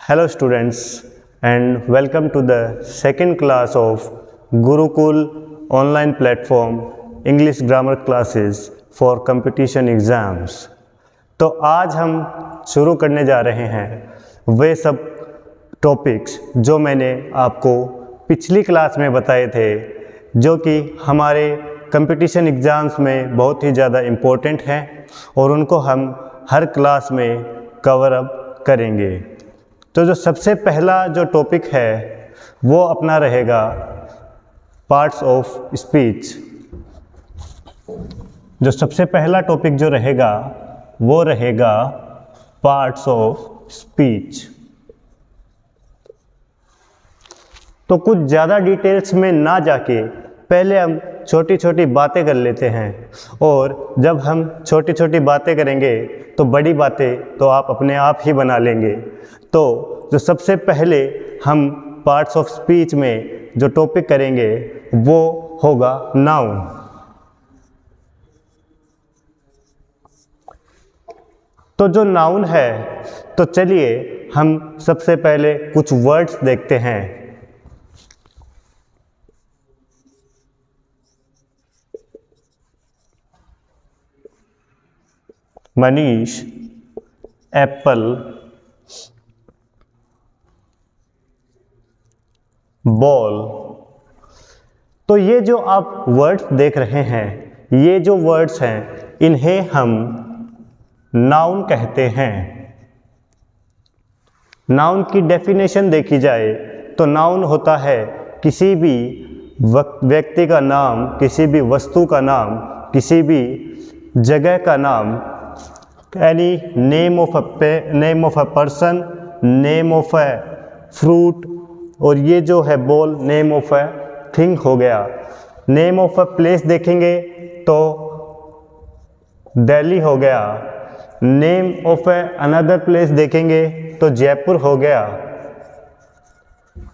Hello students and welcome to the second class of Gurukul online platform English grammar classes for competition exams। तो आज हम शुरू करने जा रहे हैं वे सब टॉपिक्स जो मैंने आपको पिछली क्लास में बताए थे, जो कि हमारे कंपटीशन एग्ज़ाम्स में बहुत ही ज़्यादा इम्पोर्टेंट हैं और उनको हम हर क्लास में कवर अप करेंगे। तो जो सबसे पहला जो टॉपिक है वो अपना रहेगा पार्ट्स ऑफ स्पीच। जो सबसे पहला टॉपिक जो रहेगा वो रहेगा पार्ट्स ऑफ स्पीच। तो कुछ ज़्यादा डिटेल्स में ना जाके पहले हम छोटी छोटी बातें कर लेते हैं, और जब हम छोटी छोटी बातें करेंगे तो बड़ी बातें तो आप अपने आप ही बना लेंगे। तो जो सबसे पहले हम पार्ट्स ऑफ स्पीच में जो टॉपिक करेंगे वो होगा नाउन। तो जो नाउन है, तो चलिए हम सबसे पहले कुछ वर्ड्स देखते हैं। Manish, Apple, ball. तो ये जो आप वर्ड्स देख रहे हैं, ये जो वर्ड्स हैं इन्हें हम नाउन कहते हैं। नाउन की डेफिनेशन देखी जाए तो नाउन होता है किसी भी व्यक्ति का नाम, किसी भी वस्तु का नाम, किसी भी जगह का नाम, any name of a person, name of a fruit, और ये जो है ball name of a thing हो गया। नेम ऑफ अ प्लेस देखेंगे तो दिल्ली हो गया। Name of a another place देखेंगे तो जयपुर हो गया।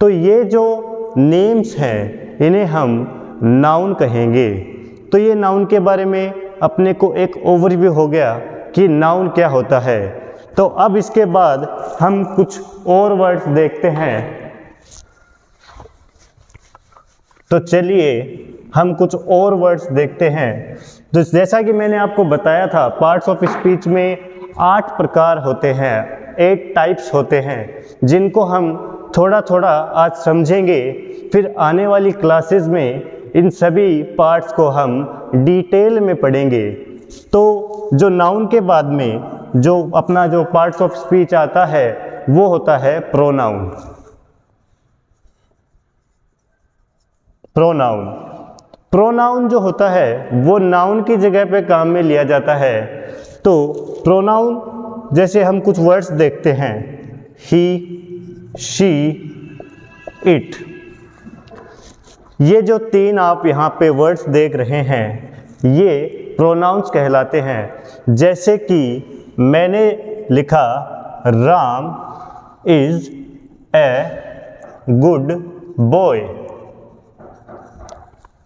तो ये जो नेम्स हैं इन्हें हम नाउन कहेंगे। तो ये नाउन के बारे में अपने को एक ओवरव्यू हो गया कि नाउन क्या होता है। तो अब इसके बाद हम कुछ और वर्ड्स देखते हैं। तो चलिए हम कुछ और वर्ड्स देखते हैं। तो जैसा कि मैंने आपको बताया था, पार्ट्स ऑफ स्पीच में 8 प्रकार होते हैं, 8 टाइप्स होते हैं, जिनको हम थोड़ा थोड़ा आज समझेंगे। फिर आने वाली क्लासेस में इन सभी पार्ट्स को हम डिटेल में पढ़ेंगे। तो जो नाउन के बाद में जो अपना जो पार्ट्स ऑफ स्पीच आता है वो होता है प्रोनाउन। प्रोनाउन जो होता है वो नाउन की जगह पे काम में लिया जाता है। तो प्रोनाउन जैसे हम कुछ वर्ड्स देखते हैं, ही, शी, इट। ये जो 3 आप यहाँ पे वर्ड्स देख रहे हैं ये प्रोनाउंस कहलाते हैं। जैसे कि मैंने लिखा Ram is a good boy.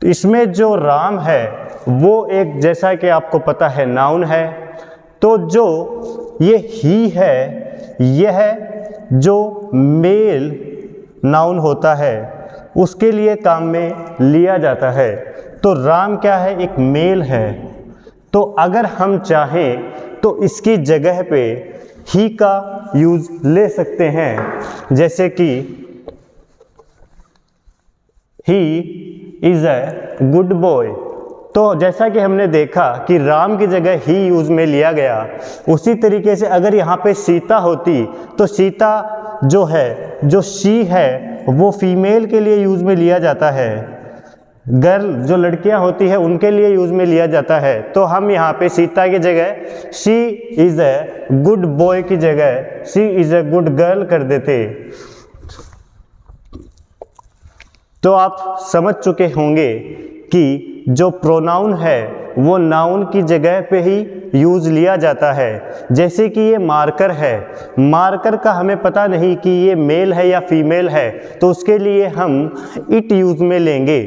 तो इसमें जो राम है वो एक, जैसा कि आपको पता है, नाउन है। तो जो ये ही है, यह जो मेल नाउन होता है उसके लिए काम में लिया जाता है। तो राम क्या है? एक मेल है। तो अगर हम चाहें तो इसकी जगह पे ही का यूज़ ले सकते हैं। जैसे कि he is a good boy. तो जैसा कि हमने देखा कि राम की जगह ही यूज़ में लिया गया, उसी तरीके से अगर यहाँ पे सीता होती तो सीता जो है, जो शी है, वो फीमेल के लिए यूज़ में लिया जाता है। गर्ल जो लड़कियां होती है उनके लिए यूज़ में लिया जाता है। तो हम यहाँ पे सीता की जगह she is a good boy की जगह she is a good girl कर देते। तो आप समझ चुके होंगे कि जो प्रोनाउन है वो नाउन की जगह पे ही यूज़ लिया जाता है। जैसे कि ये मार्कर है, मार्कर का हमें पता नहीं कि ये मेल है या फीमेल है, तो उसके लिए हम इट यूज़ में लेंगे।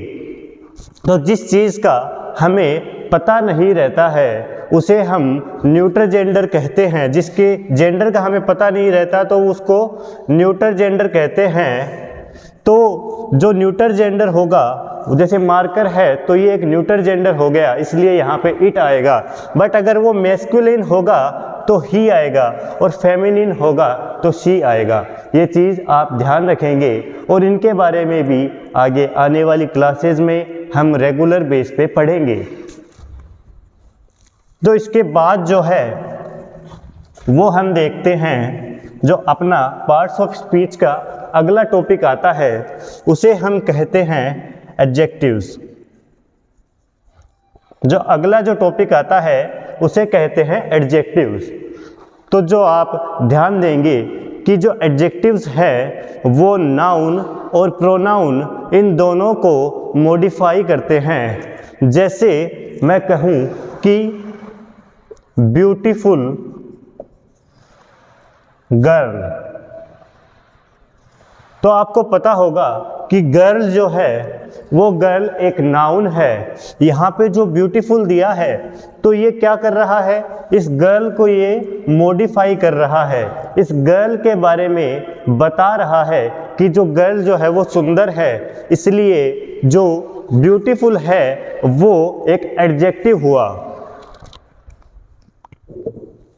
तो जिस चीज़ का हमें पता नहीं रहता है उसे हम न्यूट्रल जेंडर कहते हैं। जिसके जेंडर का हमें पता नहीं रहता तो उसको न्यूट्रल जेंडर कहते हैं। तो जो न्यूट्रल जेंडर होगा, जैसे मार्कर है तो ये एक न्यूट्रल जेंडर हो गया, इसलिए यहाँ पे इट आएगा। बट अगर वो मैस्कुलिन होगा तो ही आएगा और फेमिनिन होगा तो शी आएगा। ये चीज़ आप ध्यान रखेंगे और इनके बारे में भी आगे आने वाली क्लासेस में हम रेगुलर बेस पे पढ़ेंगे। तो इसके बाद जो है वो हम देखते हैं, जो अपना पार्ट्स ऑफ स्पीच का अगला टॉपिक आता है उसे हम कहते हैं एडजेक्टिव्स। जो अगला जो टॉपिक आता है उसे कहते हैं एडजेक्टिव्स। तो जो आप ध्यान देंगे कि जो एडजेक्टिव्स है वो नाउन और प्रोनाउन इन दोनों को मॉडिफाई करते हैं। जैसे मैं कहूँ कि ब्यूटीफुल गर्ल, तो आपको पता होगा कि गर्ल जो है वो गर्ल एक नाउन है। यहाँ पे जो ब्यूटीफुल दिया है तो ये क्या कर रहा है, इस गर्ल को ये मॉडिफाई कर रहा है, इस गर्ल के बारे में बता रहा है कि जो गर्ल जो है वो सुंदर है, इसलिए जो ब्यूटीफुल है वो एक एडजेक्टिव हुआ।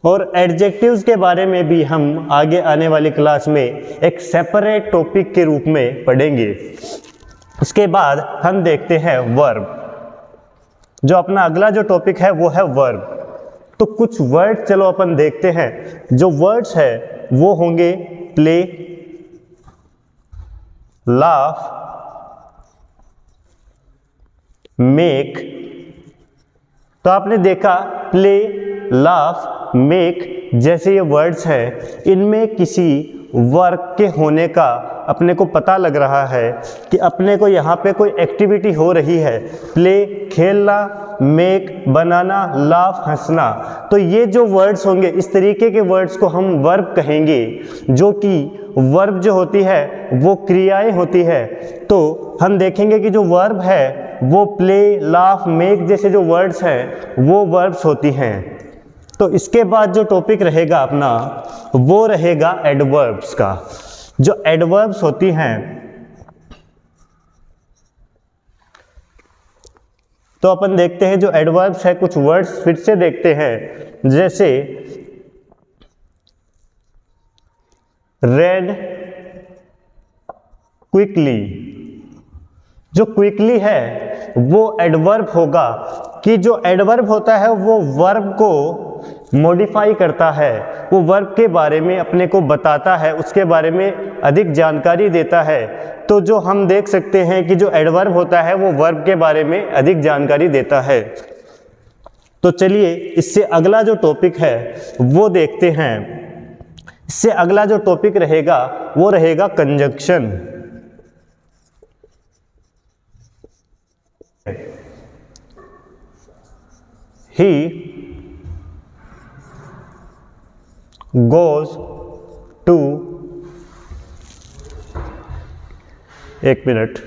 और एडजेक्टिव्स के बारे में भी हम आगे आने वाली क्लास में एक सेपरेट टॉपिक के रूप में पढ़ेंगे। उसके बाद हम देखते हैं वर्ब। जो अपना अगला जो टॉपिक है वो है वर्ब। तो कुछ वर्ड चलो अपन देखते हैं। जो वर्ड्स है वो होंगे प्ले, लाफ, मेक। तो आपने देखा प्ले, लाफ, मेक जैसे ये वर्ड्स हैं, इनमें किसी वर्क के होने का अपने को पता लग रहा है कि अपने को यहाँ पे कोई एक्टिविटी हो रही है। प्ले खेलना, मेक बनाना, लाफ हंसना। तो ये जो वर्ड्स होंगे, इस तरीके के वर्ड्स को हम वर्ब कहेंगे। जो कि वर्ब जो होती है वो क्रियाएं होती है। तो हम देखेंगे कि जो वर्ब है वो प्ले, लाफ, मेक जैसे जो वर्ड्स हैं वो वर्ब्स होती हैं। तो इसके बाद जो टॉपिक रहेगा अपना वो रहेगा एडवर्ब्स का। जो एडवर्ब्स होती हैं, तो अपन देखते हैं जो एडवर्ब्स है, कुछ वर्ड्स फिर से देखते हैं। जैसे रेड क्विकली। जो क्विकली है वो एडवर्ब होगा कि जो एडवर्ब होता है वो वर्ब को मॉडिफाई करता है, वो वर्ब के बारे में अपने को बताता है, उसके बारे में अधिक जानकारी देता है। तो जो हम देख सकते हैं कि जो एडवर्ब होता है वो वर्ब के बारे में अधिक जानकारी देता है। तो चलिए इससे अगला जो टॉपिक है वो देखते हैं। इससे अगला जो टॉपिक रहेगा वो रहेगा कंजंक्शन। He goes to, एक मिनट,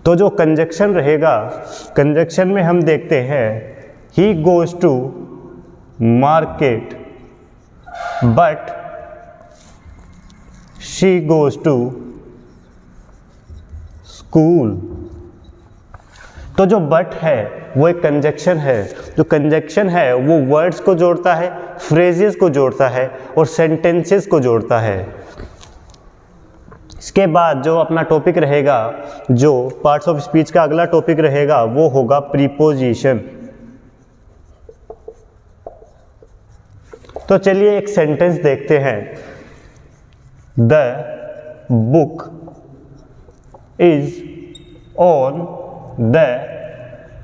तो जो कंजंक्शन रहेगा, कंजंक्शन में हम देखते हैं he goes to market but she goes to school। तो जो बट है वो एक कंजंक्शन है। जो कंजंक्शन है वो वर्ड्स को जोड़ता है, फ्रेजेस को जोड़ता है और सेंटेंसेस को जोड़ता है। इसके बाद जो अपना टॉपिक रहेगा, जो पार्ट्स ऑफ स्पीच का अगला टॉपिक रहेगा वो होगा प्रीपोजिशन। तो चलिए एक सेंटेंस देखते हैं। The book is on the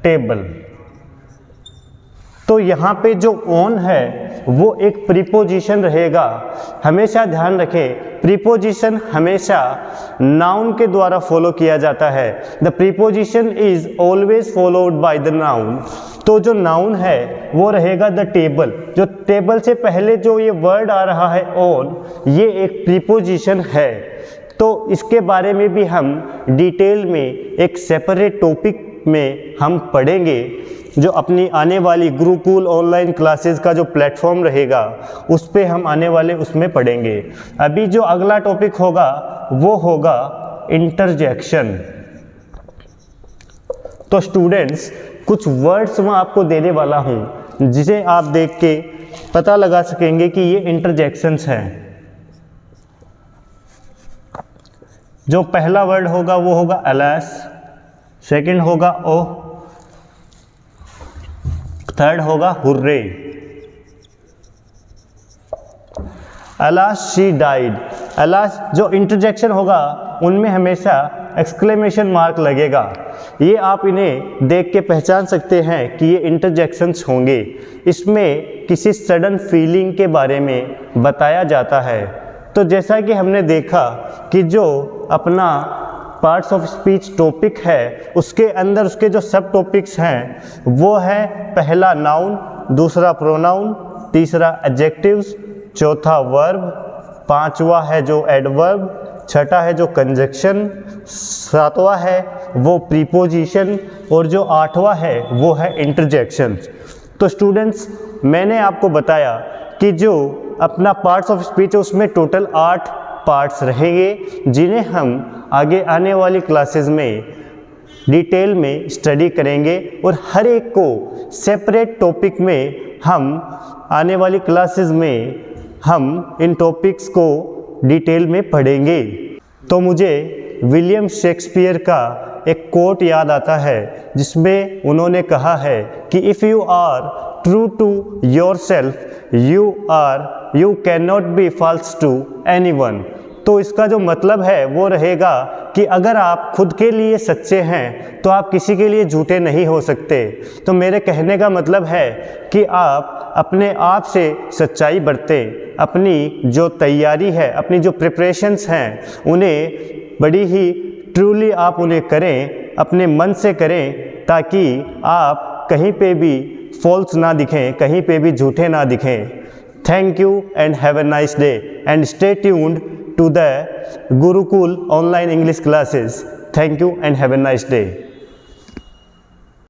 table। तो यहाँ पे जो on है वो एक प्रीपोजिशन रहेगा। हमेशा ध्यान रखें, प्रीपोजिशन हमेशा नाउन के द्वारा फॉलो किया जाता है। The preposition is always followed by the noun. तो जो नाउन है वो रहेगा द टेबल। जो टेबल से पहले जो ये वर्ड आ रहा है ऑन, ये एक प्रीपोजिशन है। तो इसके बारे में भी हम डिटेल में एक सेपरेट टॉपिक में हम पढ़ेंगे। जो अपनी आने वाली गुरुकुल ऑनलाइन क्लासेस का जो प्लेटफॉर्म रहेगा उस पे हम आने वाले उसमें पढ़ेंगे। अभी जो अगला टॉपिक होगा वो होगा इंटरजेक्शन। तो स्टूडेंट्स कुछ वर्ड्स मैं आपको देने वाला हूँ जिसे आप देख के पता लगा सकेंगे कि ये इंटरजेक्शंस हैं। जो पहला वर्ड होगा वो होगा अलास, सेकंड होगा ओ, थर्ड होगा hurray. Alas she died. Alas जो इंटरजेक्शन होगा उनमें हमेशा एक्सक्लेमेशन मार्क लगेगा। ये आप इन्हें देख के पहचान सकते हैं कि ये इंटरजेक्शंस होंगे। इसमें किसी सडन फीलिंग के बारे में बताया जाता है। तो जैसा कि हमने देखा कि जो अपना पार्ट्स ऑफ स्पीच टॉपिक है उसके अंदर उसके जो सब टॉपिक्स हैं वो है पहला नाउन, दूसरा प्रोनाउन, तीसरा एडजेक्टिव्स, चौथा वर्ब, पांचवा है जो एडवर्ब, छठा है जो कंजक्शन, सातवां है वो प्रीपोजिशन और जो आठवां है वो है इंटरजेक्शन। तो स्टूडेंट्स मैंने आपको बताया कि जो अपना पार्ट्स ऑफ स्पीच है उसमें टोटल 8 पार्ट्स रहेंगे जिन्हें हम आगे आने वाली क्लासेस में डिटेल में स्टडी करेंगे और हर एक को सेपरेट टॉपिक में हम आने वाली क्लासेस में हम इन टॉपिक्स को डिटेल में पढ़ेंगे। तो मुझे विलियम शेक्सपियर का एक कोट याद आता है जिसमें उन्होंने कहा है कि if you are true to yourself you can not be false to anyone. तो इसका जो मतलब है वो रहेगा कि अगर आप खुद के लिए सच्चे हैं तो आप किसी के लिए झूठे नहीं हो सकते। तो मेरे कहने का मतलब है कि आप अपने आप से सच्चाई बरतें, अपनी जो तैयारी है, अपनी जो प्रिपरेशंस हैं उन्हें बड़ी ही ट्रूली आप उन्हें करें, अपने मन से करें ताकि आप कहीं पे भी फॉल्स ना दिखें, कहीं पे भी झूठे ना दिखें। Thank you and have a nice day and stay tuned to the Gurukul online English classes. Thank you and have a nice day.